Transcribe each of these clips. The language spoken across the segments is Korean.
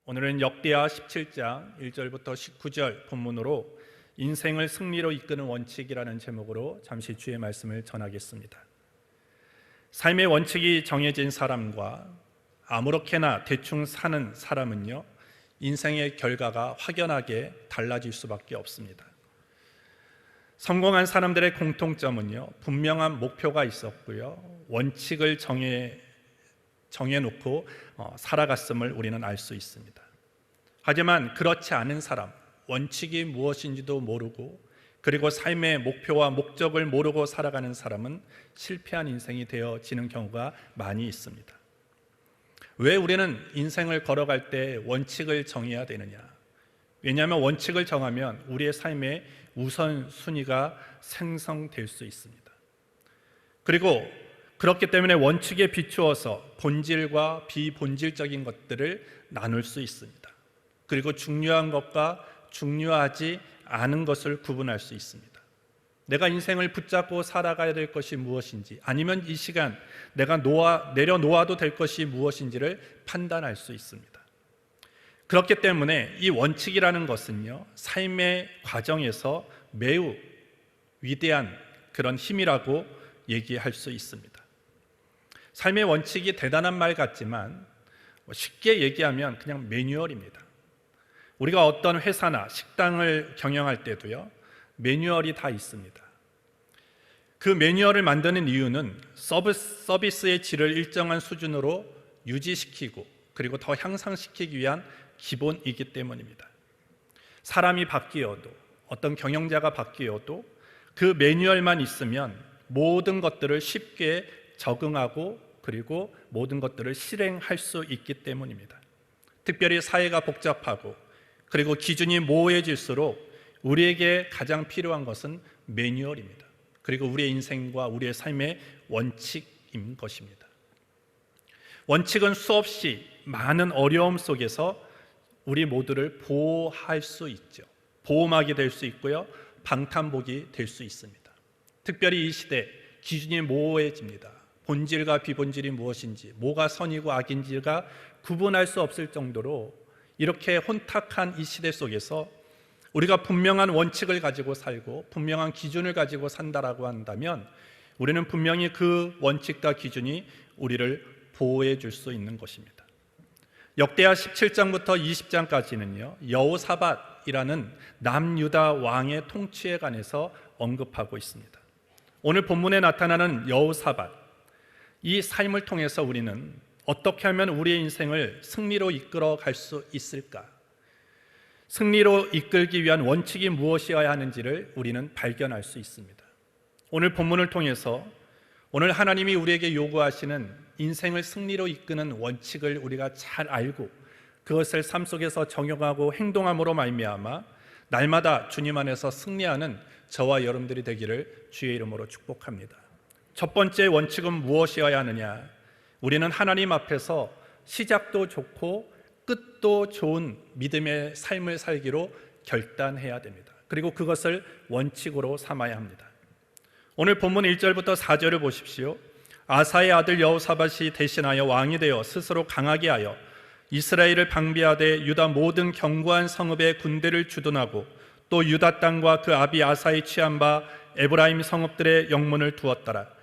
오늘은 역대하 17장 1절부터 19절 본문으로 인생을 승리로 이끄는 원칙이라는 제목으로 잠시 주의 말씀을 전하겠습니다. 삶의 원칙이 정해진 사람과 아무렇게나 대충 사는 사람은요, 인생의 결과가 확연하게 달라질 수밖에 없습니다. 성공한 사람들의 공통점은요, 분명한 목표가 있었고요, 원칙을 정해놓고 살아갔음을 우리는 알 수 있습니다. 하지만 그렇지 않은 사람, 원칙이 무엇인지도 모르고 그리고 삶의 목표와 목적을 모르고 살아가는 사람은 실패한 인생이 되어지는 경우가 많이 있습니다. 왜 우리는 인생을 걸어갈 때 원칙을 정해야 되느냐? 왜냐하면 원칙을 정하면 우리의 삶의 우선순위가 생성될 수 있습니다. 그리고 그렇기 때문에 원칙에 비추어서 본질과 비본질적인 것들을 나눌 수 있습니다. 그리고 중요한 것과 중요하지 않은 것을 구분할 수 있습니다. 내가 인생을 붙잡고 살아가야 될 것이 무엇인지, 아니면 이 시간 내가 내려놓아도 될 것이 무엇인지를 판단할 수 있습니다. 그렇기 때문에 이 원칙이라는 것은요, 삶의 과정에서 매우 위대한 그런 힘이라고 얘기할 수 있습니다. 삶의 원칙이 대단한 말 같지만 쉽게 얘기하면 그냥 매뉴얼입니다. 우리가 어떤 회사나 식당을 경영할 때도요, 매뉴얼이 다 있습니다. 그 매뉴얼을 만드는 이유는 서비스의 질을 일정한 수준으로 유지시키고 그리고 더 향상시키기 위한 기본이기 때문입니다. 사람이 바뀌어도, 어떤 경영자가 바뀌어도 그 매뉴얼만 있으면 모든 것들을 쉽게 적응하고 그리고 모든 것들을 실행할 수 있기 때문입니다. 특별히 사회가 복잡하고 그리고 기준이 모호해질수록 우리에게 가장 필요한 것은 매뉴얼입니다. 그리고 우리의 인생과 우리의 삶의 원칙인 것입니다. 원칙은 수없이 많은 어려움 속에서 우리 모두를 보호할 수 있죠. 보호막이 될 수 있고요, 방탄복이 될 수 있습니다. 특별히 이 시대 기준이 모호해집니다. 본질과 비본질이 무엇인지, 뭐가 선이고 악인지가 구분할 수 없을 정도로 이렇게 혼탁한 이 시대 속에서 우리가 분명한 원칙을 가지고 살고 분명한 기준을 가지고 산다라고 한다면 우리는 분명히 그 원칙과 기준이 우리를 보호해 줄 수 있는 것입니다. 역대하 17장부터 20장까지는요, 여호사밧이라는 남유다 왕의 통치에 관해서 언급하고 있습니다. 오늘 본문에 나타나는 여호사밧, 이 삶을 통해서 우리는 어떻게 하면 우리의 인생을 승리로 이끌어 갈 수 있을까? 승리로 이끌기 위한 원칙이 무엇이어야 하는지를 우리는 발견할 수 있습니다. 오늘 본문을 통해서 오늘 하나님이 우리에게 요구하시는 인생을 승리로 이끄는 원칙을 우리가 잘 알고 그것을 삶 속에서 적용하고 행동함으로 말미암아 날마다 주님 안에서 승리하는 저와 여러분들이 되기를 주의 이름으로 축복합니다. 첫 번째 원칙은 무엇이어야 하느냐? 우리는 하나님 앞에서 시작도 좋고 끝도 좋은 믿음의 삶을 살기로 결단해야 됩니다. 그리고 그것을 원칙으로 삼아야 합니다. 오늘 본문 1절부터 4절을 보십시오. 아사의 아들 여호사밧이 대신하여 왕이 되어 스스로 강하게 하여 이스라엘을 방비하되 유다 모든 견고한 성읍에 군대를 주둔하고 또 유다 땅과 그 아비 아사의 취한 바 에브라임 성읍들의 영문을 두었더라.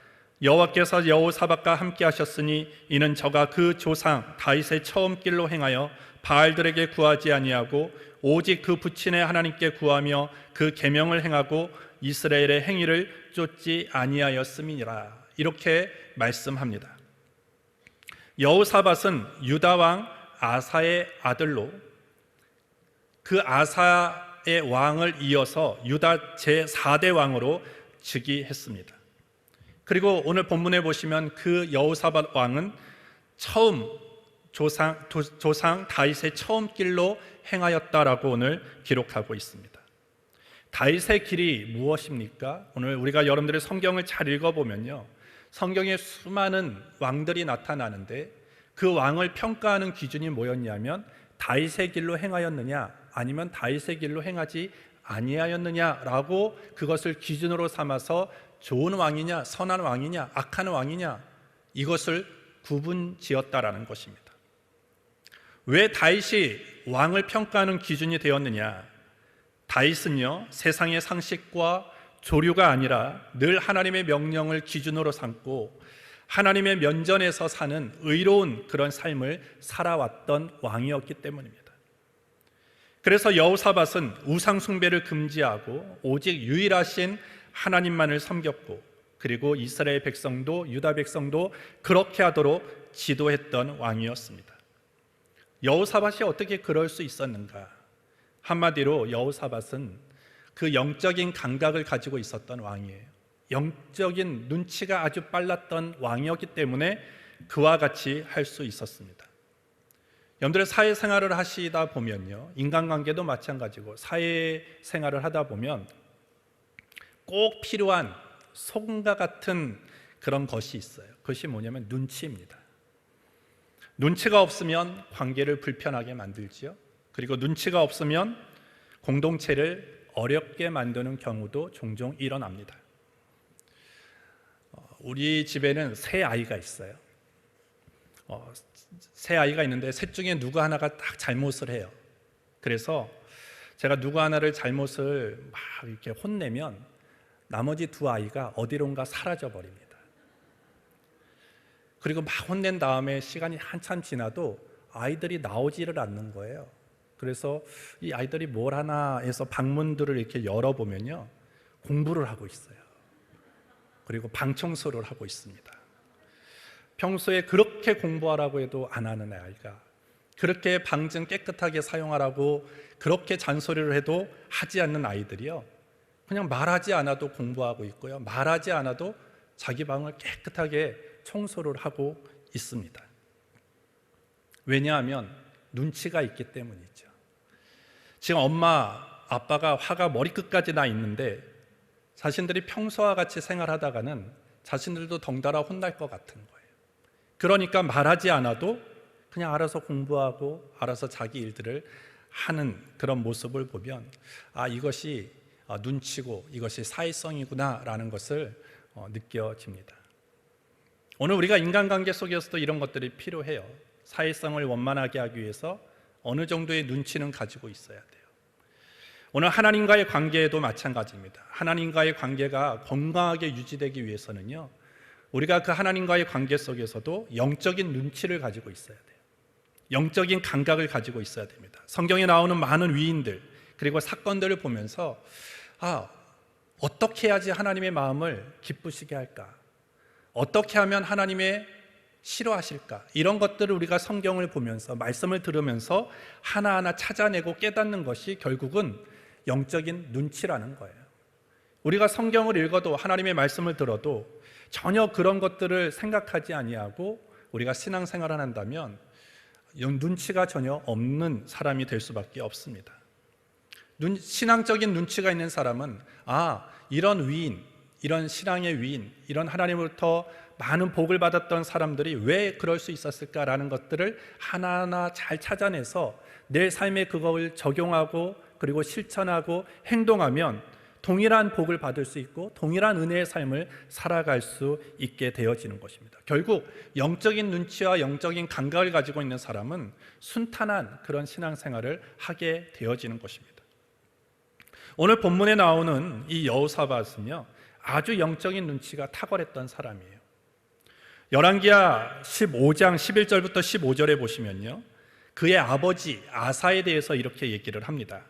여호와께서 여호사밧과 함께 하셨으니 이는 저가 그 조상 다윗의 처음 길로 행하여 바알들에게 구하지 아니하고 오직 그 부친의 하나님께 구하며 그 계명을 행하고 이스라엘의 행위를 쫓지 아니하였음이니라. 이렇게 말씀합니다. 여호사밧은 유다 왕 아사의 아들로 그 아사의 왕을 이어서 유다 제4대 왕으로 즉위했습니다. 그리고 오늘 본문에 보시면 그 여호사밧 왕은 처음 조상 다윗의 처음 길로 행하였다라고 오늘 기록하고 있습니다. 다윗의 길이 무엇입니까? 오늘 우리가 여러분들의 성경을 잘 읽어보면요, 성경에 수많은 왕들이 나타나는데 그 왕을 평가하는 기준이 뭐였냐면 다윗의 길로 행하였느냐 아니면 다윗의 길로 행하지 아니하였느냐라고 그것을 기준으로 삼아서 좋은 왕이냐 선한 왕이냐 악한 왕이냐 이것을 구분지었다라는 것입니다. 왜 다윗이 왕을 평가하는 기준이 되었느냐? 다윗은요, 세상의 상식과 조류가 아니라 늘 하나님의 명령을 기준으로 삼고 하나님의 면전에서 사는 의로운 그런 삶을 살아왔던 왕이었기 때문입니다. 그래서 여호사밧은 우상 숭배를 금지하고 오직 유일하신 하나님만을 섬겼고, 그리고 이스라엘 백성도 유다 백성도 그렇게 하도록 지도했던 왕이었습니다. 여호사밧이 어떻게 그럴 수 있었는가? 한마디로 여호사밧은 그 영적인 감각을 가지고 있었던 왕이에요. 영적인 눈치가 아주 빨랐던 왕이었기 때문에 그와 같이 할 수 있었습니다. 여러분들 사회생활을 하시다 보면요, 인간관계도 마찬가지고 사회생활을 하다 보면 꼭 필요한 소금과 같은 그런 것이 있어요. 그것이 뭐냐면 눈치입니다. 눈치가 없으면 관계를 불편하게 만들지요. 그리고 눈치가 없으면 공동체를 어렵게 만드는 경우도 종종 일어납니다. 우리 집에는 세 아이가 있어요. 세 아이가 있는데 셋 중에 누구 하나가 딱 잘못을 해요. 그래서 제가 누구 하나를 잘못을 막 이렇게 혼내면 나머지 두 아이가 어디론가 사라져 버립니다. 그리고 막 혼낸 다음에 시간이 한참 지나도 아이들이 나오지를 않는 거예요. 그래서 이 아이들이 뭘 하나 해서 방문들을 이렇게 열어보면요, 공부를 하고 있어요. 그리고 방 청소를 하고 있습니다. 평소에 그렇게 공부하라고 해도 안 하는 아이가, 그렇게 방 좀 깨끗하게 사용하라고 그렇게 잔소리를 해도 하지 않는 아이들이요, 그냥 말하지 않아도 공부하고 있고요, 말하지 않아도 자기 방을 깨끗하게 청소를 하고 있습니다. 왜냐하면 눈치가 있기 때문이죠. 지금 엄마, 아빠가 화가 머리끝까지 나 있는데 자신들이 평소와 같이 생활하다가는 자신들도 덩달아 혼날 것 같은 거예요. 그러니까 말하지 않아도 그냥 알아서 공부하고 알아서 자기 일들을 하는 그런 모습을 보면 이것이 눈치고 이것이 사회성이구나라는 것을 느껴집니다. 오늘 우리가 인간관계 속에서도 이런 것들이 필요해요. 사회성을 원만하게 하기 위해서 어느 정도의 눈치는 가지고 있어야 돼요. 오늘 하나님과의 관계에도 마찬가지입니다. 하나님과의 관계가 건강하게 유지되기 위해서는요, 우리가 그 하나님과의 관계 속에서도 영적인 눈치를 가지고 있어야 돼요. 영적인 감각을 가지고 있어야 됩니다. 성경에 나오는 많은 위인들 그리고 사건들을 보면서 어떻게 해야지 하나님의 마음을 기쁘시게 할까? 어떻게 하면 하나님의 싫어하실까? 이런 것들을 우리가 성경을 보면서 말씀을 들으면서 하나하나 찾아내고 깨닫는 것이 결국은 영적인 눈치라는 거예요. 우리가 성경을 읽어도 하나님의 말씀을 들어도 전혀 그런 것들을 생각하지 아니하고 우리가 신앙생활을 한다면 눈치가 전혀 없는 사람이 될 수밖에 없습니다. 신앙적인 눈치가 있는 사람은 이런 위인, 이런 신앙의 위인, 이런 하나님으로부터 많은 복을 받았던 사람들이 왜 그럴 수 있었을까라는 것들을 하나하나 잘 찾아내서 내 삶에 그걸 적용하고 그리고 실천하고 행동하면 동일한 복을 받을 수 있고 동일한 은혜의 삶을 살아갈 수 있게 되어지는 것입니다. 결국 영적인 눈치와 영적인 감각을 가지고 있는 사람은 순탄한 그런 신앙생활을 하게 되어지는 것입니다. 오늘 본문에 나오는 이 여호사밧은요, 아주 영적인 눈치가 탁월했던 사람이에요. 열왕기하 15장 11절부터 15절에 보시면요, 그의 아버지 아사에 대해서 이렇게 얘기를 합니다.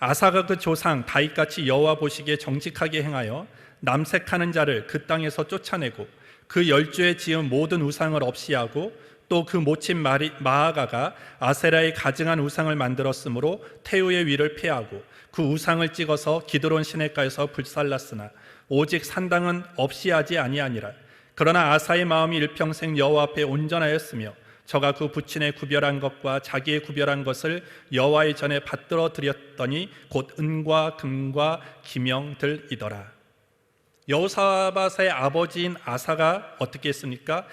아사가 그 조상 다윗같이 여호와 보시기에 정직하게 행하여 남색하는 자를 그 땅에서 쫓아내고 그 열조에 지은 모든 우상을 없이 하고 또 그 모친 마아가가 아세라의 가증한 우상을 만들었으므로 태우의 위를 폐하고 그 우상을 찍어서 기드론 시내가에서 불살랐으나 오직 산당은 없이 하지 아니하니라. 그러나 아사의 마음이 일평생 여호와 앞에 온전하였으며 저가 그 부친의 구별한 것과 자기의 구별한 것을 여호와의 전에 받들어 드렸더니 곧 은과 금과 기명들이더라. 여호사밧의 아버지인 아사가 어떻게 했습니까?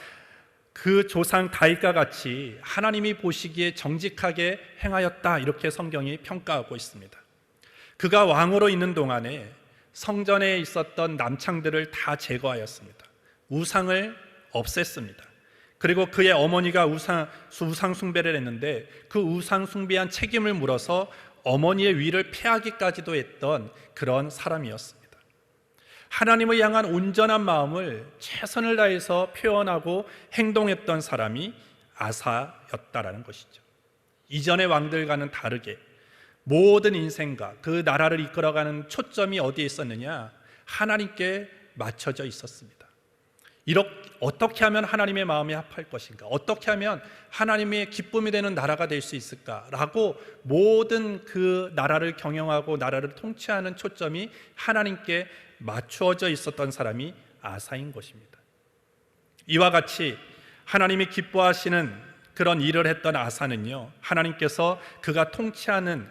그 조상 다윗과 같이 하나님이 보시기에 정직하게 행하였다, 이렇게 성경이 평가하고 있습니다. 그가 왕으로 있는 동안에 성전에 있었던 남창들을 다 제거하였습니다. 우상을 없앴습니다. 그리고 그의 어머니가 우상 숭배를 했는데 그 우상 숭배한 책임을 물어서 어머니의 위를 패하기까지도 했던 그런 사람이었습니다. 하나님을 향한 온전한 마음을 최선을 다해서 표현하고 행동했던 사람이 아사였다라는 것이죠. 이전의 왕들과는 다르게 모든 인생과 그 나라를 이끌어가는 초점이 어디에 있었느냐? 하나님께 맞춰져 있었습니다. 어떻게 하면 하나님의 마음에 합할 것인가? 어떻게 하면 하나님의 기쁨이 되는 나라가 될 수 있을까라고 모든 그 나라를 경영하고 나라를 통치하는 초점이 하나님께 맞추어져 있었던 사람이 아사인 것입니다. 이와 같이 하나님이 기뻐하시는 그런 일을 했던 아사는요, 하나님께서 그가 통치하는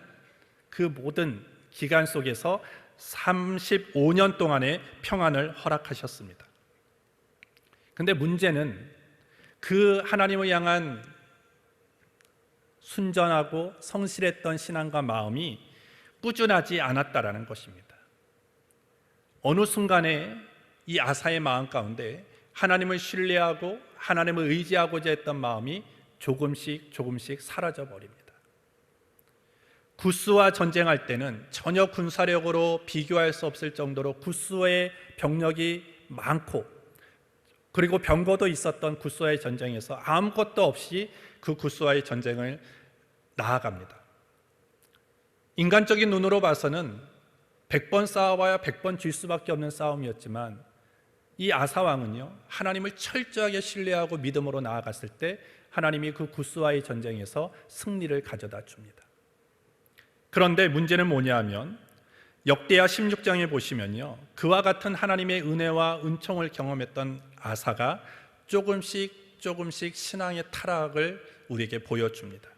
그 모든 기간 속에서 35년 동안의 평안을 허락하셨습니다. 근데 문제는 그 하나님을 향한 순전하고 성실했던 신앙과 마음이 꾸준하지 않았다라는 것입니다. 어느 순간에 이 아사의 마음 가운데 하나님을 신뢰하고 하나님을 의지하고자 했던 마음이 조금씩 사라져 버립니다. 구스와 전쟁할 때는 전혀 군사력으로 비교할 수 없을 정도로 구스의 병력이 많고 그리고 병거도 있었던 구스와의 전쟁에서 아무것도 없이 그 구스와의 전쟁을 나아갑니다. 인간적인 눈으로 봐서는 100번 싸워봐야 100번 질 수밖에 없는 싸움이었지만 이 아사왕은요, 하나님을 철저하게 신뢰하고 믿음으로 나아갔을 때 하나님이 그 구스와의 전쟁에서 승리를 가져다 줍니다. 그런데 문제는 뭐냐 하면 역대하 16장에 보시면요, 그와 같은 하나님의 은혜와 은총을 경험했던 아사가 조금씩 신앙의 타락을 우리에게 보여줍니다.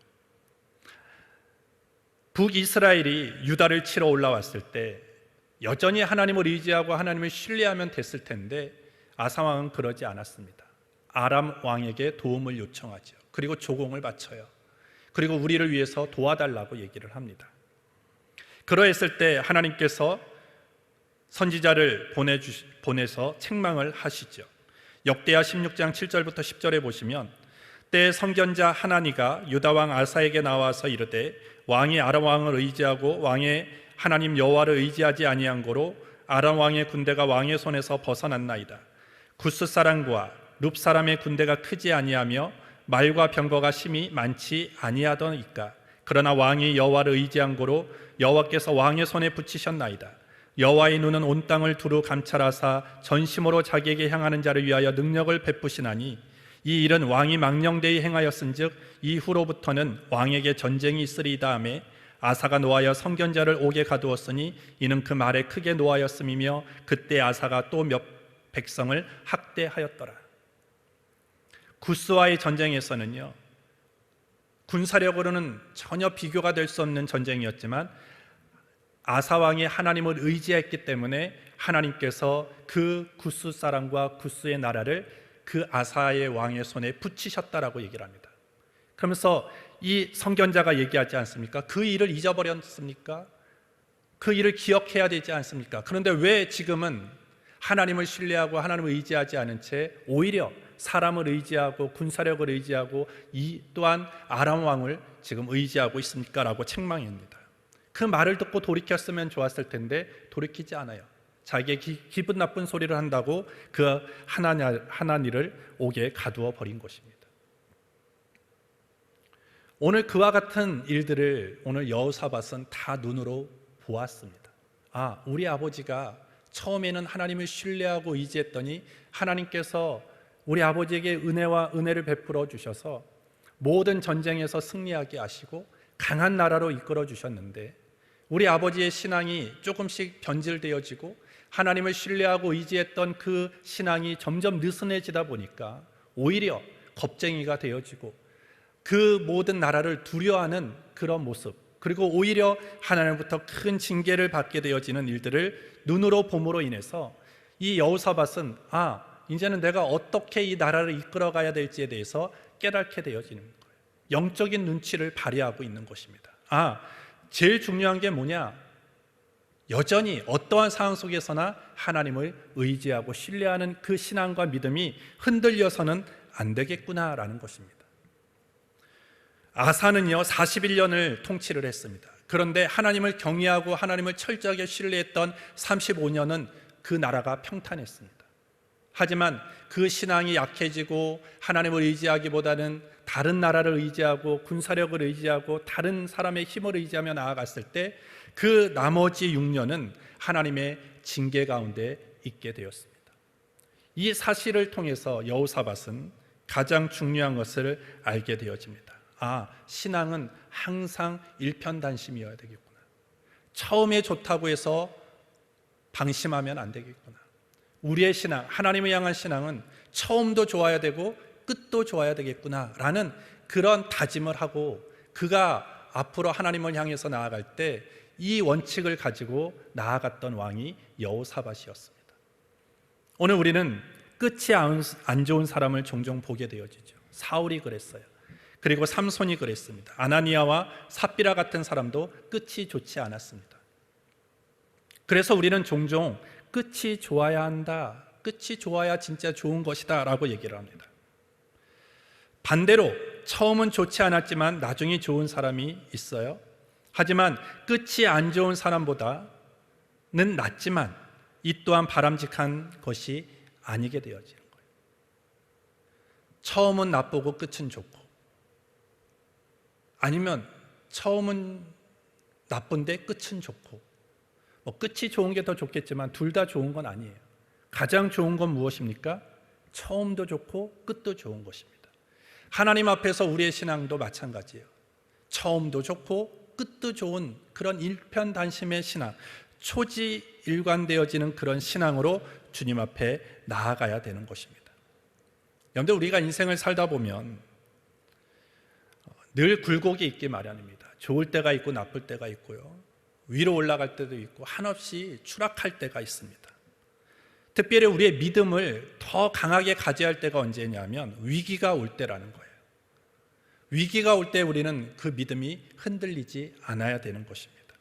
북이스라엘이 유다를 치러 올라왔을 때 여전히 하나님을 의지하고 하나님을 신뢰하면 됐을 텐데 아사 왕은 그러지 않았습니다. 아람 왕에게 도움을 요청하죠. 그리고 조공을 바쳐요. 그리고 우리를 위해서 도와달라고 얘기를 합니다. 그러했을 때 하나님께서 선지자를 보내서 책망을 하시죠. 역대하 16장 7절부터 10절에 보시면 때 선견자 하나니가 유다 왕 아사에게 나와서 이르되 왕이 아람 왕을 의지하고 왕의 하나님 여호와를 의지하지 아니한 고로 아람 왕의 군대가 왕의 손에서 벗어났나이다. 구스 사람과 룹 사람의 군대가 크지 아니하며 말과 병거가 심히 많지 아니하더이까. 그러나 왕이 여호와를 의지한 고로 여호와께서 왕의 손에 붙이셨나이다. 여호와의 눈은 온 땅을 두루 감찰하사 전심으로 자기에게 향하는 자를 위하여 능력을 베푸시나니 이 일은 왕이 망령되이 행하였은즉 이후로부터는 왕에게 전쟁이 있으리이다 하매 아사가 노하여 선견자를 옥에 가두었으니 이는 그 말에 크게 노하였음이며 그때 아사가 또 몇 백성을 학대하였더라. 구스와의 전쟁에서는요, 군사력으로는 전혀 비교가 될 수 없는 전쟁이었지만 아사 왕이 하나님을 의지했기 때문에 하나님께서 그 구스 사람과 구스의 나라를 그 아사의 왕의 손에 붙이셨다라고 얘기를 합니다. 그러면서 이 선견자가 얘기하지 않습니까? 그 일을 잊어버렸습니까? 그 일을 기억해야 되지 않습니까? 그런데 왜 지금은 하나님을 신뢰하고 하나님을 의지하지 않은 채 오히려 사람을 의지하고 군사력을 의지하고 이 또한 아람 왕을 지금 의지하고 있습니까? 라고 책망합니다. 그 말을 듣고 돌이켰으면 좋았을 텐데 돌이키지 않아요. 자기의 기분 나쁜 소리를 한다고 그 하나니를 옥에 가두어 버린 것입니다. 오늘 그와 같은 일들을 오늘 여호사밧은 다 눈으로 보았습니다. 우리 아버지가 처음에는 하나님을 신뢰하고 의지했더니 하나님께서 우리 아버지에게 은혜를 베풀어 주셔서 모든 전쟁에서 승리하게 하시고 강한 나라로 이끌어 주셨는데 우리 아버지의 신앙이 조금씩 변질되어지고 하나님을 신뢰하고 의지했던 그 신앙이 점점 느슨해지다 보니까 오히려 겁쟁이가 되어지고 그 모든 나라를 두려워하는 그런 모습, 그리고 오히려 하나님부터 큰 징계를 받게 되어지는 일들을 눈으로 봄으로 인해서 이 여호사밧은 이제는 내가 어떻게 이 나라를 이끌어가야 될지에 대해서 깨닫게 되어지는 거예요. 영적인 눈치를 발휘하고 있는 것입니다. 제일 중요한 게 뭐냐? 여전히 어떠한 상황 속에서나 하나님을 의지하고 신뢰하는 그 신앙과 믿음이 흔들려서는 안 되겠구나라는 것입니다. 아사는요 41년을 통치를 했습니다. 그런데 하나님을 경외하고 하나님을 철저하게 신뢰했던 35년은 그 나라가 평탄했습니다. 하지만 그 신앙이 약해지고 하나님을 의지하기보다는 다른 나라를 의지하고 군사력을 의지하고 다른 사람의 힘을 의지하며 나아갔을 때 그 나머지 6년은 하나님의 징계 가운데 있게 되었습니다. 이 사실을 통해서 여호사밧은 가장 중요한 것을 알게 되어집니다. 신앙은 항상 일편단심이어야 되겠구나. 처음에 좋다고 해서 방심하면 안 되겠구나. 우리의 신앙, 하나님을 향한 신앙은 처음도 좋아야 되고 끝도 좋아야 되겠구나 라는 그런 다짐을 하고 그가 앞으로 하나님을 향해서 나아갈 때 이 원칙을 가지고 나아갔던 왕이 여호사밧이었습니다. 오늘 우리는 끝이 안 좋은 사람을 종종 보게 되어지죠. 사울이 그랬어요. 그리고 삼손이 그랬습니다. 아나니아와 삽비라 같은 사람도 끝이 좋지 않았습니다. 그래서 우리는 종종 끝이 좋아야 한다, 끝이 좋아야 진짜 좋은 것이다 라고 얘기를 합니다. 반대로 처음은 좋지 않았지만 나중에 좋은 사람이 있어요. 하지만 끝이 안 좋은 사람보다는 낫지만 이 또한 바람직한 것이 아니게 되어지는 거예요. 처음은 나쁘고 끝은 좋고, 아니면 처음은 나쁜데 끝은 좋고, 끝이 좋은 게 더 좋겠지만 둘 다 좋은 건 아니에요. 가장 좋은 건 무엇입니까? 처음도 좋고 끝도 좋은 것입니다. 하나님 앞에서 우리의 신앙도 마찬가지예요. 처음도 좋고 끝도 좋은 그런 일편단심의 신앙, 초지일관되어지는 그런 신앙으로 주님 앞에 나아가야 되는 것입니다. 여러분들, 우리가 인생을 살다 보면 늘 굴곡이 있기 마련입니다. 좋을 때가 있고 나쁠 때가 있고요, 위로 올라갈 때도 있고 한없이 추락할 때가 있습니다. 특별히 우리의 믿음을 더 강하게 가져야 할 때가 언제냐면 위기가 올 때라는 거예요. 위기가 올 때 우리는 그 믿음이 흔들리지 않아야 되는 것입니다.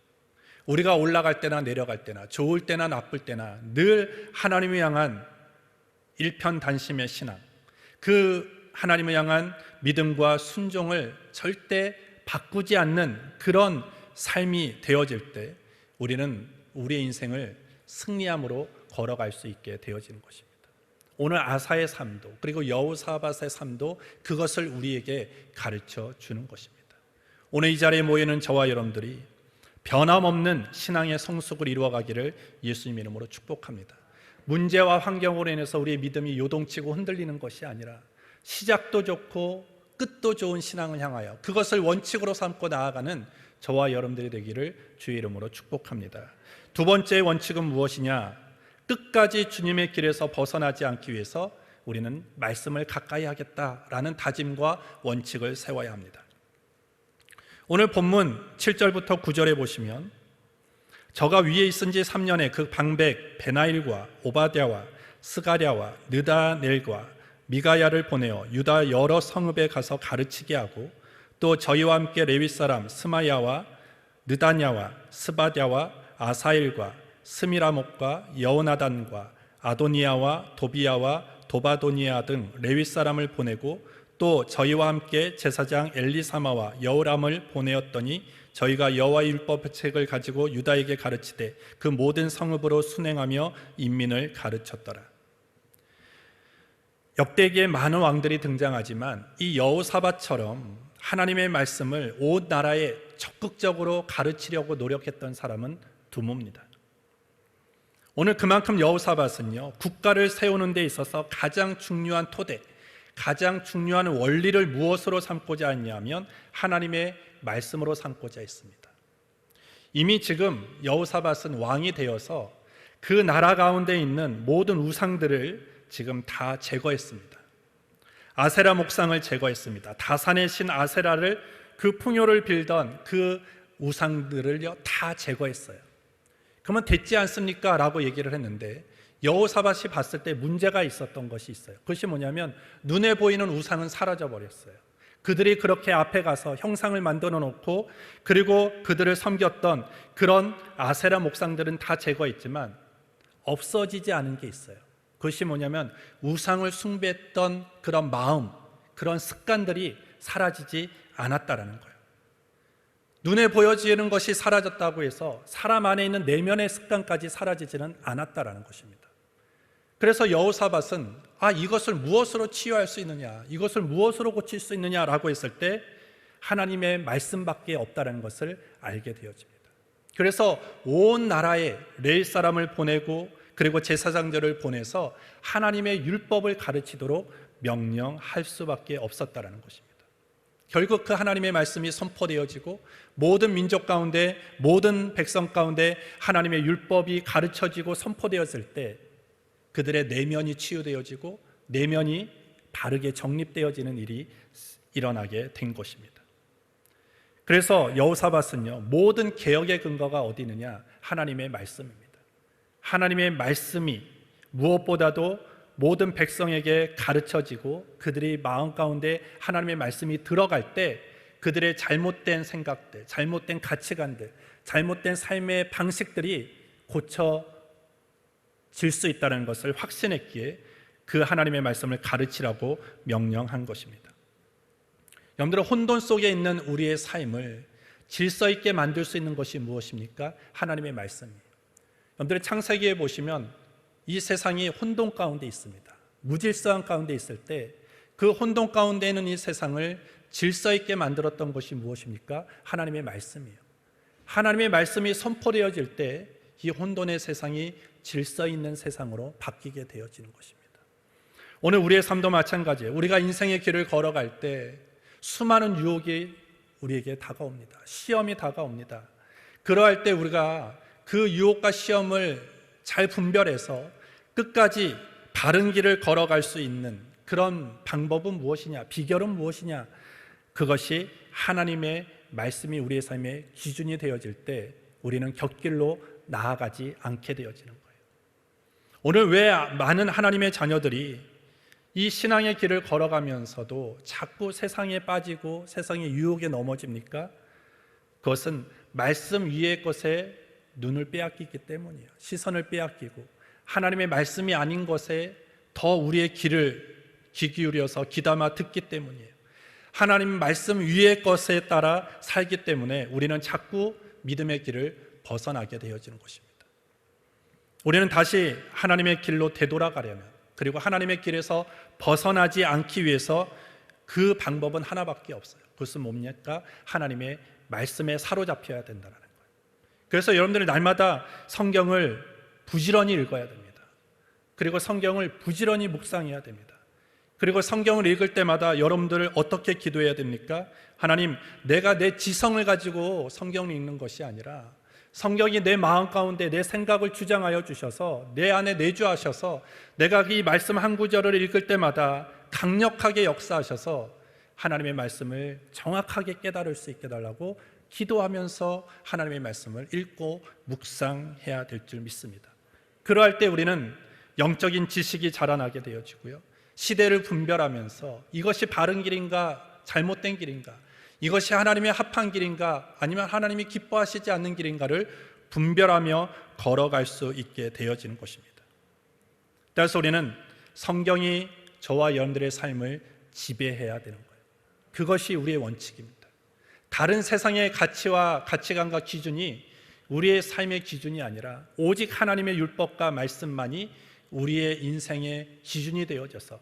우리가 올라갈 때나 내려갈 때나 좋을 때나 나쁠 때나 늘 하나님을 향한 일편단심의 신앙, 그 하나님을 향한 믿음과 순종을 절대 바꾸지 않는 그런 삶이 되어질 때 우리는 우리의 인생을 승리함으로 걸어갈 수 있게 되어지는 것입니다. 오늘 아사의 삶도 그리고 여호사밧의 삶도 그것을 우리에게 가르쳐 주는 것입니다. 오늘 이 자리에 모이는 저와 여러분들이 변함없는 신앙의 성숙을 이루어가기를 예수님 이름으로 축복합니다. 문제와 환경으로 인해서 우리의 믿음이 요동치고 흔들리는 것이 아니라 시작도 좋고 끝도 좋은 신앙을 향하여 그것을 원칙으로 삼고 나아가는 저와 여러분들이 되기를 주의 이름으로 축복합니다. 두 번째 원칙은 무엇이냐? 끝까지 주님의 길에서 벗어나지 않기 위해서 우리는 말씀을 가까이 하겠다라는 다짐과 원칙을 세워야 합니다. 오늘 본문 7절부터 9절에 보시면 저가 위에 있은 지 3년에 그 방백 베나일과 오바댜와 스가랴와 느다넬과 미가야를 보내어 유다 여러 성읍에 가서 가르치게 하고 또 저희와 함께 레위 사람 스마야와 느다냐와 스바랴와 아사일과 스미라목과 여호나단과 아도니아와 도비야와 도바도니아 등 레위 사람을 보내고 또 저희와 함께 제사장 엘리사마와 여호람을 보내었더니 저희가 여호와의 율법책을 가지고 유다에게 가르치되 그 모든 성읍으로 순행하며 인민을 가르쳤더라. 역대기에 많은 왕들이 등장하지만 이 여호사밧처럼 하나님의 말씀을 온 나라에 적극적으로 가르치려고 노력했던 사람은 드뭅니다. 오늘 그만큼 여호사밧은요, 국가를 세우는 데 있어서 가장 중요한 토대, 가장 중요한 원리를 무엇으로 삼고자 했냐면 하나님의 말씀으로 삼고자 했습니다. 이미 지금 여호사밧은 왕이 되어서 그 나라 가운데 있는 모든 우상들을 지금 다 제거했습니다. 아세라 목상을 제거했습니다. 다산의 신 아세라를, 그 풍요를 빌던 그 우상들을요 다 제거했어요. 그러면 됐지 않습니까? 라고 얘기를 했는데 여호사밧이 봤을 때 문제가 있었던 것이 있어요. 그것이 뭐냐면 눈에 보이는 우상은 사라져 버렸어요. 그들이 그렇게 앞에 가서 형상을 만들어 놓고 그리고 그들을 섬겼던 그런 아세라 목상들은 다 제거했지만 없어지지 않은 게 있어요. 그것이 뭐냐면 우상을 숭배했던 그런 마음, 그런 습관들이 사라지지 않았다라는 거예요. 눈에 보여지는 것이 사라졌다고 해서 사람 안에 있는 내면의 습관까지 사라지지는 않았다라는 것입니다. 그래서 여호사밧은 이것을 무엇으로 치유할 수 있느냐, 이것을 무엇으로 고칠 수 있느냐라고 했을 때 하나님의 말씀밖에 없다는 것을 알게 되어집니다. 그래서 온 나라에 레위 사람을 보내고 그리고 제사장들을 보내서 하나님의 율법을 가르치도록 명령할 수밖에 없었다는 것입니다. 결국 그 하나님의 말씀이 선포되어지고 모든 민족 가운데, 모든 백성 가운데 하나님의 율법이 가르쳐지고 선포되었을 때 그들의 내면이 치유되어지고 내면이 바르게 정립되어지는 일이 일어나게 된 것입니다. 그래서 여호사밧은요, 모든 개혁의 근거가 어디 있느냐? 하나님의 말씀입니다. 하나님의 말씀이 무엇보다도 모든 백성에게 가르쳐지고 그들이 마음 가운데 하나님의 말씀이 들어갈 때 그들의 잘못된 생각들, 잘못된 가치관들, 잘못된 삶의 방식들이 고쳐질 수 있다는 것을 확신했기에 그 하나님의 말씀을 가르치라고 명령한 것입니다. 여러분들, 혼돈 속에 있는 우리의 삶을 질서 있게 만들 수 있는 것이 무엇입니까? 하나님의 말씀이에요. 여러분들, 창세기에 보시면 이 세상이 혼돈 가운데 있습니다. 무질서한 가운데 있을 때 그 혼돈 가운데 있는 이 세상을 질서 있게 만들었던 것이 무엇입니까? 하나님의 말씀이에요. 하나님의 말씀이 선포되어질 때 이 혼돈의 세상이 질서 있는 세상으로 바뀌게 되어지는 것입니다. 오늘 우리의 삶도 마찬가지예요. 우리가 인생의 길을 걸어갈 때 수많은 유혹이 우리에게 다가옵니다. 시험이 다가옵니다. 그러할 때 우리가 그 유혹과 시험을 잘 분별해서 끝까지 바른 길을 걸어갈 수 있는 그런 방법은 무엇이냐? 비결은 무엇이냐? 그것이 하나님의 말씀이 우리의 삶의 기준이 되어질 때 우리는 곁길로 나아가지 않게 되어지는 거예요. 오늘 왜 많은 하나님의 자녀들이 이 신앙의 길을 걸어가면서도 자꾸 세상에 빠지고 세상의 유혹에 넘어집니까? 그것은 말씀 위의 것에 눈을 빼앗기기 때문이에요. 시선을 빼앗기고 하나님의 말씀이 아닌 것에 더 우리의 귀를 귀 기울여서 귀담아 듣기 때문이에요. 하나님 말씀 위의 것에 따라 살기 때문에 우리는 자꾸 믿음의 길을 벗어나게 되어지는 것입니다. 우리는 다시 하나님의 길로 되돌아가려면, 그리고 하나님의 길에서 벗어나지 않기 위해서 그 방법은 하나밖에 없어요. 그것은 뭡니까? 하나님의 말씀에 사로잡혀야 된다는 거예요. 그래서 여러분들이 날마다 성경을 부지런히 읽어야 됩니다. 그리고 성경을 부지런히 묵상해야 됩니다. 그리고 성경을 읽을 때마다 여러분들을 어떻게 기도해야 됩니까? 하나님, 내가 내 지성을 가지고 성경을 읽는 것이 아니라 성경이 내 마음 가운데 내 생각을 주장하여 주셔서 내 안에 내주하셔서 내가 이 말씀 한 구절을 읽을 때마다 강력하게 역사하셔서 하나님의 말씀을 정확하게 깨달을 수 있게 달라고 기도하면서 하나님의 말씀을 읽고 묵상해야 될 줄 믿습니다. 그러할 때 우리는 영적인 지식이 자라나게 되어지고요, 시대를 분별하면서 이것이 바른 길인가 잘못된 길인가, 이것이 하나님의 합한 길인가 아니면 하나님이 기뻐하시지 않는 길인가를 분별하며 걸어갈 수 있게 되어지는 것입니다. 따라서 우리는 성경이 저와 여러분들의 삶을 지배해야 되는 거예요. 그것이 우리의 원칙입니다. 다른 세상의 가치와 가치관과 기준이 우리의 삶의 기준이 아니라 오직 하나님의 율법과 말씀만이 우리의 인생의 기준이 되어져서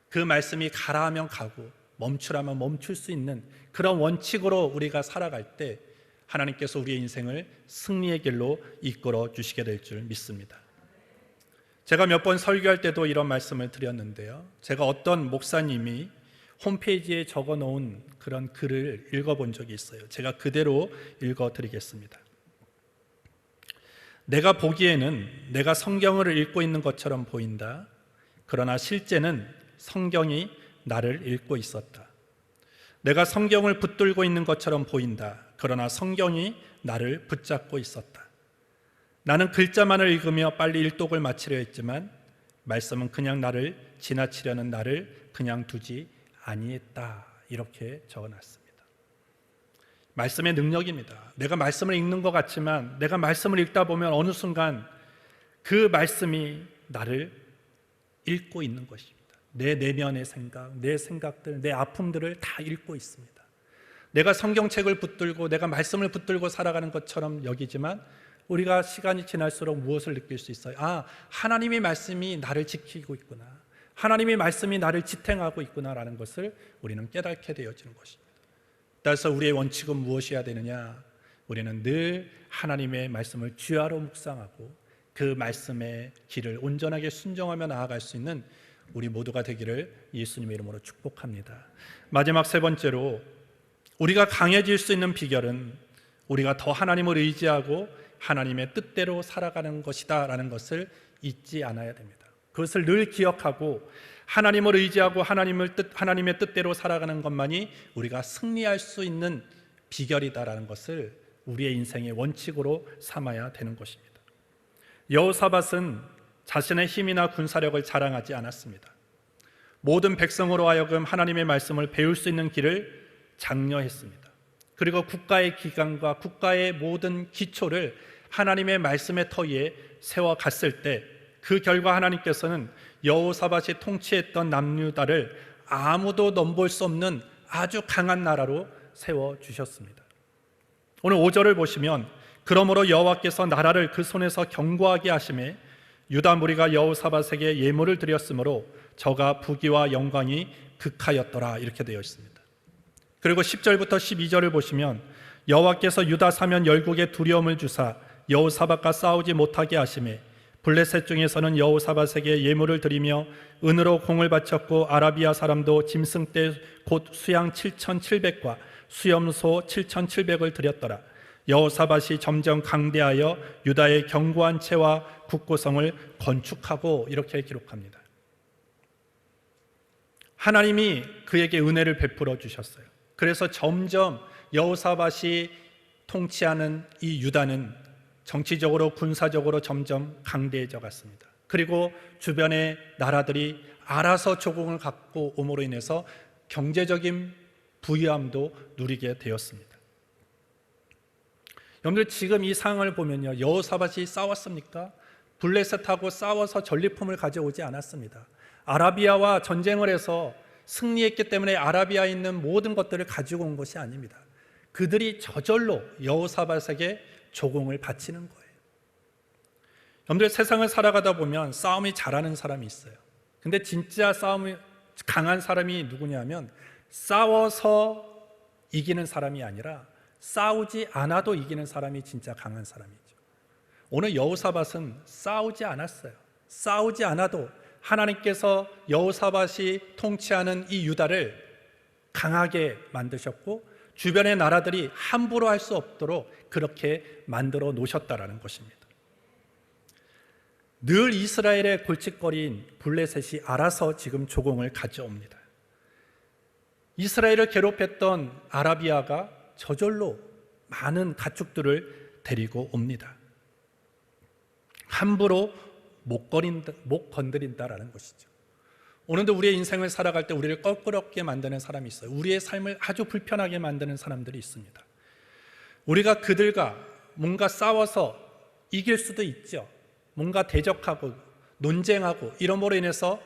그 말씀이 가라 하면 가고 멈추라면 멈출 수 있는 그런 원칙으로 우리가 살아갈 때 하나님께서 우리의 인생을 승리의 길로 이끌어 주시게 될 줄 믿습니다. 제가 몇 번 설교할 때도 이런 말씀을 드렸는데요, 제가 어떤 목사님이 홈페이지에 적어 놓은 그런 글을 읽어본 적이 있어요. 제가 그대로 읽어드리겠습니다. 내가 보기에는 내가 성경을 읽고 있는 것처럼 보인다. 그러나 실제는 성경이 나를 읽고 있었다. 내가 성경을 붙들고 있는 것처럼 보인다. 그러나 성경이 나를 붙잡고 있었다. 나는 글자만을 읽으며 빨리 일독을 마치려 했지만 말씀은 그냥 나를 지나치려는 나를 그냥 두지 아니했다. 이렇게 적어놨습니다. 말씀의 능력입니다. 내가 말씀을 읽는 것 같지만 내가 말씀을 읽다 보면 어느 순간 그 말씀이 나를 읽고 있는 것입니다. 내 내면의 생각, 내 생각들, 내 아픔들을 다 읽고 있습니다. 내가 성경책을 붙들고 내가 말씀을 붙들고 살아가는 것처럼 여기지만 우리가 시간이 지날수록 무엇을 느낄 수 있어요? 하나님의 말씀이 나를 지키고 있구나, 하나님의 말씀이 나를 지탱하고 있구나라는 것을 우리는 깨닫게 되어지는 것입니다. 따라서 우리의 원칙은 무엇이어야 되느냐? 우리는 늘 하나님의 말씀을 주야로 묵상하고 그 말씀의 길을 온전하게 순종하며 나아갈 수 있는 우리 모두가 되기를 예수님의 이름으로 축복합니다. 마지막 세 번째로, 우리가 강해질 수 있는 비결은 우리가 더 하나님을 의지하고 하나님의 뜻대로 살아가는 것이다 라는 것을 잊지 않아야 됩니다. 그것을 늘 기억하고 하나님을 의지하고 하나님의 뜻대로 살아가는 것만이 우리가 승리할 수 있는 비결이다라는 것을 우리의 인생의 원칙으로 삼아야 되는 것입니다. 여호사밧은 자신의 힘이나 군사력을 자랑하지 않았습니다. 모든 백성으로 하여금 하나님의 말씀을 배울 수 있는 길을 장려했습니다. 그리고 국가의 기강과 국가의 모든 기초를 하나님의 말씀의 터 위에 세워갔을 때 그 결과 하나님께서는 여호사밧이 통치했던 남유다를 아무도 넘볼 수 없는 아주 강한 나라로 세워주셨습니다. 오늘 5절을 보시면, 그러므로 여호와께서 나라를 그 손에서 견고하게 하심에 유다 무리가 여호사밧에게 예물을 드렸으므로 저가 부귀와 영광이 극하였더라, 이렇게 되어 있습니다. 그리고 10절부터 12절을 보시면, 여호와께서 유다 사면 열국에 두려움을 주사 여호사밧과 싸우지 못하게 하심에 블레셋 중에서는 여호사밧에게 예물을 드리며 은으로 공을 바쳤고 아라비아 사람도 짐승떼 곧 수양 7,700과 수염소 7,700을 드렸더라. 여호사밧이 점점 강대하여 유다의 견고한 채와 국고성을 건축하고, 이렇게 기록합니다. 하나님이 그에게 은혜를 베풀어 주셨어요. 그래서 점점 여호사밧이 통치하는 이 유다는 정치적으로 군사적으로 점점 강대해져 갔습니다. 그리고 주변의 나라들이 알아서 조공을 갖고 옴으로 인해서 경제적인 부유함도 누리게 되었습니다. 여러분들, 지금 이 상황을 보면요, 여호사밧이 싸웠습니까? 블레셋하고 싸워서 전리품을 가져오지 않았습니다. 아라비아와 전쟁을 해서 승리했기 때문에 아라비아에 있는 모든 것들을 가지고 온 것이 아닙니다. 그들이 저절로 여호사밧에게 조공을 바치는 거예요. 여러분들, 세상을 살아가다 보면 싸움이 잘하는 사람이 있어요. 근데 진짜 싸움이 강한 사람이 누구냐면, 싸워서 이기는 사람이 아니라 싸우지 않아도 이기는 사람이 진짜 강한 사람이죠. 오늘 여호사밧은 싸우지 않았어요. 싸우지 않아도 하나님께서 여호사밧이 통치하는 이 유다를 강하게 만드셨고 주변의 나라들이 함부로 할 수 없도록 그렇게 만들어 놓으셨다라는 것입니다. 늘 이스라엘의 골칫거리인 블레셋이 알아서 지금 조공을 가져옵니다. 이스라엘을 괴롭혔던 아라비아가 저절로 많은 가축들을 데리고 옵니다. 함부로 못 건드린다라는 것이죠. 오늘도 우리의 인생을 살아갈 때 우리를 껄끄럽게 만드는 사람이 있어요. 우리의 삶을 아주 불편하게 만드는 사람들이 있습니다. 우리가 그들과 뭔가 싸워서 이길 수도 있죠. 뭔가 대적하고 논쟁하고 이러므로 인해서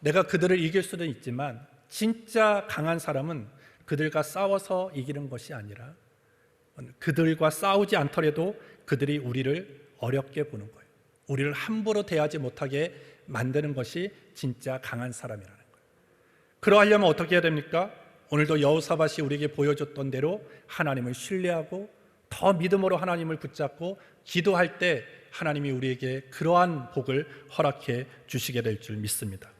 내가 그들을 이길 수도 있지만, 진짜 강한 사람은 그들과 싸워서 이기는 것이 아니라 그들과 싸우지 않더라도 그들이 우리를 어렵게 보는 거예요. 우리를 함부로 대하지 못하게 만드는 것이 진짜 강한 사람이라는 거예요. 그러하려면 어떻게 해야 됩니까? 오늘도 여호사밧이 우리에게 보여줬던 대로 하나님을 신뢰하고 더 믿음으로 하나님을 붙잡고 기도할 때 하나님이 우리에게 그러한 복을 허락해 주시게 될 줄 믿습니다.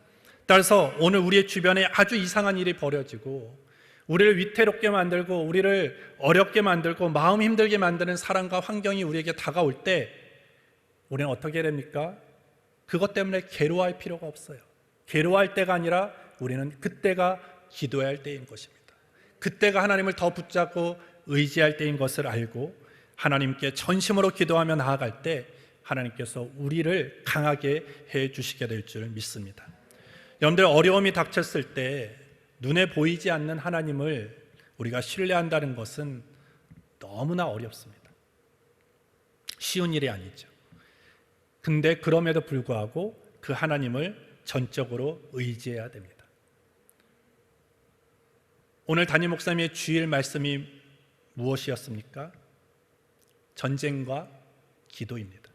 따라서 오늘 우리의 주변에 아주 이상한 일이 벌어지고 우리를 위태롭게 만들고 우리를 어렵게 만들고 마음 힘들게 만드는 사람과 환경이 우리에게 다가올 때 우리는 어떻게 해야 됩니까? 그것 때문에 괴로워할 필요가 없어요. 괴로워할 때가 아니라 우리는 그때가 기도해야 할 때인 것입니다. 그때가 하나님을 더 붙잡고 의지할 때인 것을 알고 하나님께 전심으로 기도하며 나아갈 때 하나님께서 우리를 강하게 해 주시게 될 줄 믿습니다. 여러분들, 어려움이 닥쳤을 때 눈에 보이지 않는 하나님을 우리가 신뢰한다는 것은 너무나 어렵습니다. 쉬운 일이 아니죠. 근데 그럼에도 불구하고 그 하나님을 전적으로 의지해야 됩니다. 오늘 담임 목사님의 주일 말씀이 무엇이었습니까? 전쟁과 기도입니다.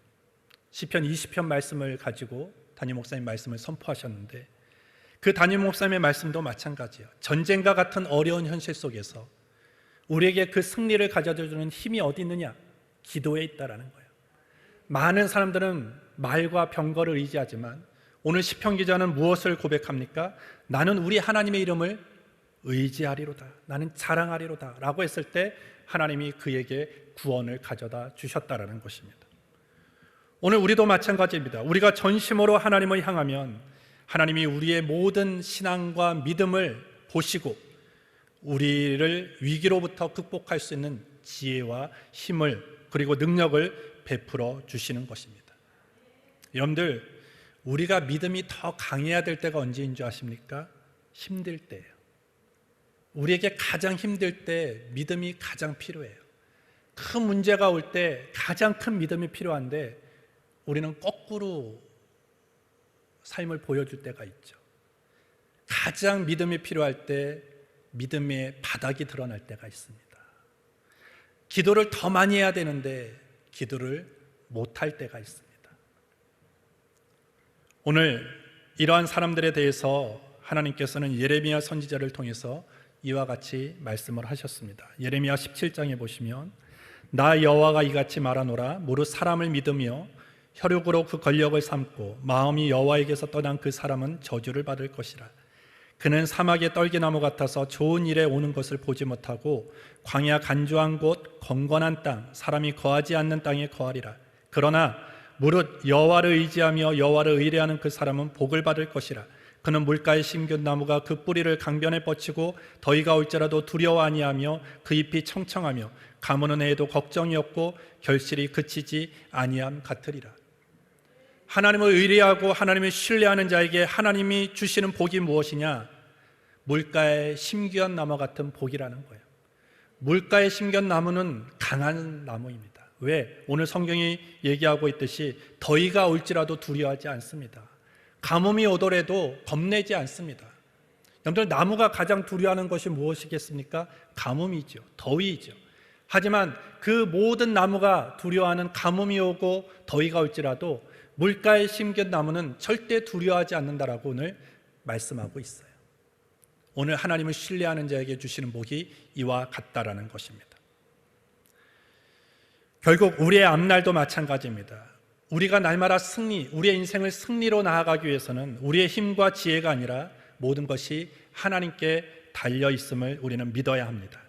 시편 20편 말씀을 가지고 담임 목사님 말씀을 선포하셨는데, 그 담임 목사님의 말씀도 마찬가지예요. 전쟁과 같은 어려운 현실 속에서 우리에게 그 승리를 가져다주는 힘이 어디 있느냐? 기도에 있다라는 거예요. 많은 사람들은 말과 병거를 의지하지만 오늘 시편 기자는 무엇을 고백합니까? 나는 우리 하나님의 이름을 의지하리로다, 나는 자랑하리로다 라고 했을 때 하나님이 그에게 구원을 가져다 주셨다라는 것입니다. 오늘 우리도 마찬가지입니다. 우리가 전심으로 하나님을 향하면 하나님이 우리의 모든 신앙과 믿음을 보시고 우리를 위기로부터 극복할 수 있는 지혜와 힘을 그리고 능력을 베풀어 주시는 것입니다. 여러분들, 우리가 믿음이 더 강해야 될 때가 언제인 줄 아십니까? 힘들 때예요. 우리에게 가장 힘들 때 믿음이 가장 필요해요. 큰 문제가 올 때 가장 큰 믿음이 필요한데 우리는 거꾸로 삶을 보여줄 때가 있죠. 가장 믿음이 필요할 때 믿음의 바닥이 드러날 때가 있습니다. 기도를 더 많이 해야 되는데 기도를 못할 때가 있습니다. 오늘 이러한 사람들에 대해서 하나님께서는 예레미야 선지자를 통해서 이와 같이 말씀을 하셨습니다. 예레미야 17장에 보시면 나 여호와가 이같이 말하노라. 무릇 사람을 믿으며 혈육으로 그 권력을 삼고 마음이 여호와에게서 떠난 그 사람은 저주를 받을 것이라. 그는 사막의 떨기나무 같아서 좋은 일에 오는 것을 보지 못하고 광야 간조한 곳 건건한 땅 사람이 거하지 않는 땅에 거하리라. 그러나 무릇 여호와를 의지하며 여호와를 의뢰하는 그 사람은 복을 받을 것이라. 그는 물가에 심긴 나무가 그 뿌리를 강변에 뻗치고 더위가 올지라도 두려워 아니하며 그 잎이 청청하며 가무는 해에도 걱정이 없고 결실이 그치지 아니함 같으리라. 하나님을 의뢰하고 하나님을 신뢰하는 자에게 하나님이 주시는 복이 무엇이냐? 물가에 심기한 나무 같은 복이라는 거예요. 물가에 심기한 나무는 강한 나무입니다. 왜? 오늘 성경이 얘기하고 있듯이 더위가 올지라도 두려워하지 않습니다. 가뭄이 오더라도 겁내지 않습니다. 여러분들, 나무가 가장 두려워하는 것이 무엇이겠습니까? 가뭄이죠. 더위이죠. 하지만 그 모든 나무가 두려워하는 가뭄이 오고 더위가 올지라도 물가에 심긴 나무는 절대 두려워하지 않는다라고 오늘 말씀하고 있어요. 오늘 하나님을 신뢰하는 자에게 주시는 복이 이와 같다라는 것입니다. 결국 우리의 앞날도 마찬가지입니다. 우리가 날마다 승리, 우리의 인생을 승리로 나아가기 위해서는 우리의 힘과 지혜가 아니라 모든 것이 하나님께 달려 있음을 우리는 믿어야 합니다.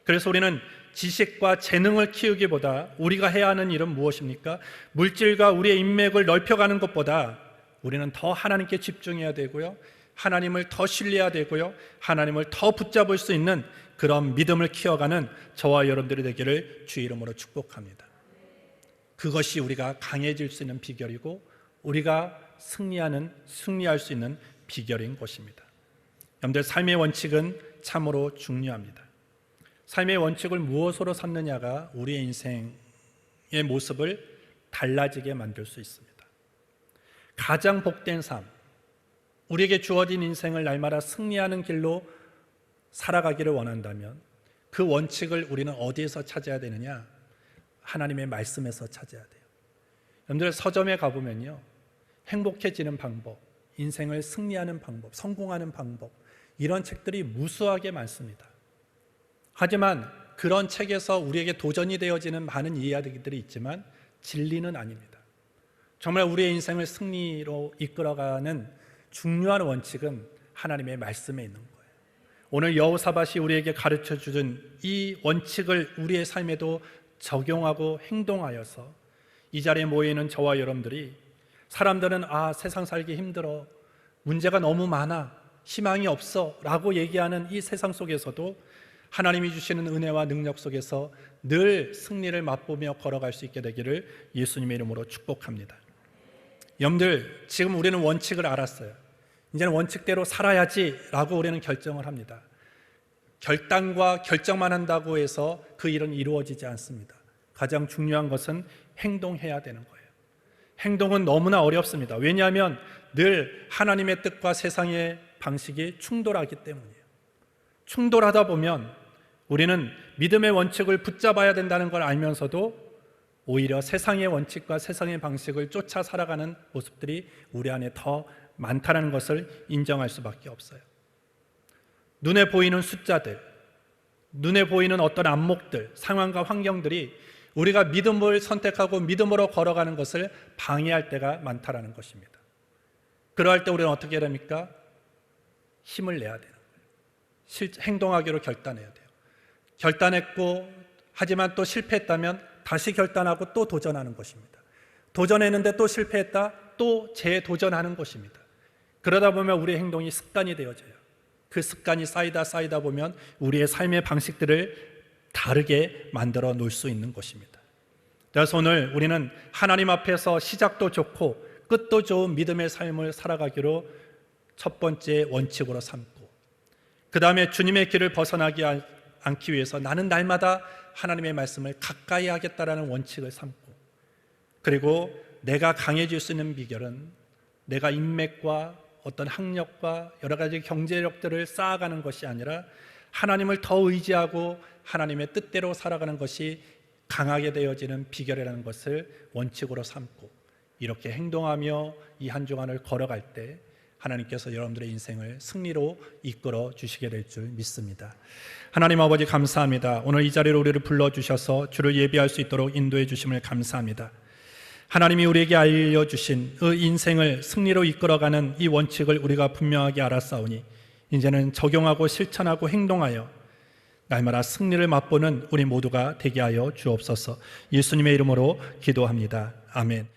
그래서 우리는 지식과 재능을 키우기보다 우리가 해야 하는 일은 무엇입니까? 물질과 우리의 인맥을 넓혀가는 것보다 우리는 더 하나님께 집중해야 되고요, 하나님을 더 신뢰해야 되고요, 하나님을 더 붙잡을 수 있는 그런 믿음을 키워가는 저와 여러분들이 되기를 주의 이름으로 축복합니다. 그것이 우리가 강해질 수 있는 비결이고 우리가 승리할 수 있는 비결인 것입니다. 여러분들, 삶의 원칙은 참으로 중요합니다. 삶의 원칙을 무엇으로 삼느냐가 우리의 인생의 모습을 달라지게 만들 수 있습니다. 가장 복된 삶, 우리에게 주어진 인생을 날마다 승리하는 길로 살아가기를 원한다면 그 원칙을 우리는 어디에서 찾아야 되느냐? 하나님의 말씀에서 찾아야 돼요. 여러분들, 서점에 가보면요, 행복해지는 방법, 인생을 승리하는 방법, 성공하는 방법, 이런 책들이 무수하게 많습니다. 하지만 그런 책에서 우리에게 도전이 되어지는 많은 이야기들이 있지만 진리는 아닙니다. 정말 우리의 인생을 승리로 이끌어가는 중요한 원칙은 하나님의 말씀에 있는 거예요. 오늘 여호사밧이 우리에게 가르쳐 주는 이 원칙을 우리의 삶에도 적용하고 행동하여서 이 자리에 모이는 저와 여러분들이, 사람들은 세상 살기 힘들어, 문제가 너무 많아, 희망이 없어 라고 얘기하는 이 세상 속에서도 하나님이 주시는 은혜와 능력 속에서 늘 승리를 맛보며 걸어갈 수 있게 되기를 예수님의 이름으로 축복합니다. 여러분들, 지금 우리는 원칙을 알았어요. 이제는 원칙대로 살아야지 라고 우리는 결정을 합니다. 결단과 결정만 한다고 해서 그 일은 이루어지지 않습니다. 가장 중요한 것은 행동해야 되는 거예요. 행동은 너무나 어렵습니다. 왜냐하면 늘 하나님의 뜻과 세상의 방식이 충돌하기 때문이에요. 충돌하다 보면 우리는 믿음의 원칙을 붙잡아야 된다는 걸 알면서도 오히려 세상의 원칙과 세상의 방식을 쫓아 살아가는 모습들이 우리 안에 더 많다는 것을 인정할 수밖에 없어요. 눈에 보이는 숫자들, 눈에 보이는 어떤 안목들, 상황과 환경들이 우리가 믿음을 선택하고 믿음으로 걸어가는 것을 방해할 때가 많다는 것입니다. 그러할 때 우리는 어떻게 해야 됩니까? 힘을 내야 되는 거예요. 행동하기로 결단해야 돼요. 결단했고 하지만 또 실패했다면 다시 결단하고 또 도전하는 것입니다. 도전했는데 또 실패했다, 또 재도전하는 것입니다. 그러다 보면 우리의 행동이 습관이 되어져요. 그 습관이 쌓이다 보면 우리의 삶의 방식들을 다르게 만들어 놓을 수 있는 것입니다. 그래서 오늘 우리는 하나님 앞에서 시작도 좋고 끝도 좋은 믿음의 삶을 살아가기로 첫 번째 원칙으로 삼고, 그 다음에 주님의 길을 벗어나지 않기 위해서 나는 날마다 하나님의 말씀을 가까이 하겠다라는 원칙을 삼고, 그리고 내가 강해질 수 있는 비결은 내가 인맥과 어떤 학력과 여러 가지 경제력들을 쌓아가는 것이 아니라 하나님을 더 의지하고 하나님의 뜻대로 살아가는 것이 강하게 되어지는 비결이라는 것을 원칙으로 삼고, 이렇게 행동하며 이 한 주간을 걸어갈 때 하나님께서 여러분들의 인생을 승리로 이끌어 주시게 될 줄 믿습니다. 하나님 아버지 감사합니다. 오늘 이 자리로 우리를 불러주셔서 주를 예비할 수 있도록 인도해 주심을 감사합니다. 하나님이 우리에게 알려주신 그 인생을 승리로 이끌어가는 이 원칙을 우리가 분명하게 알았사오니 이제는 적용하고 실천하고 행동하여 날마다 승리를 맛보는 우리 모두가 되게 하여 주옵소서. 예수님의 이름으로 기도합니다. 아멘.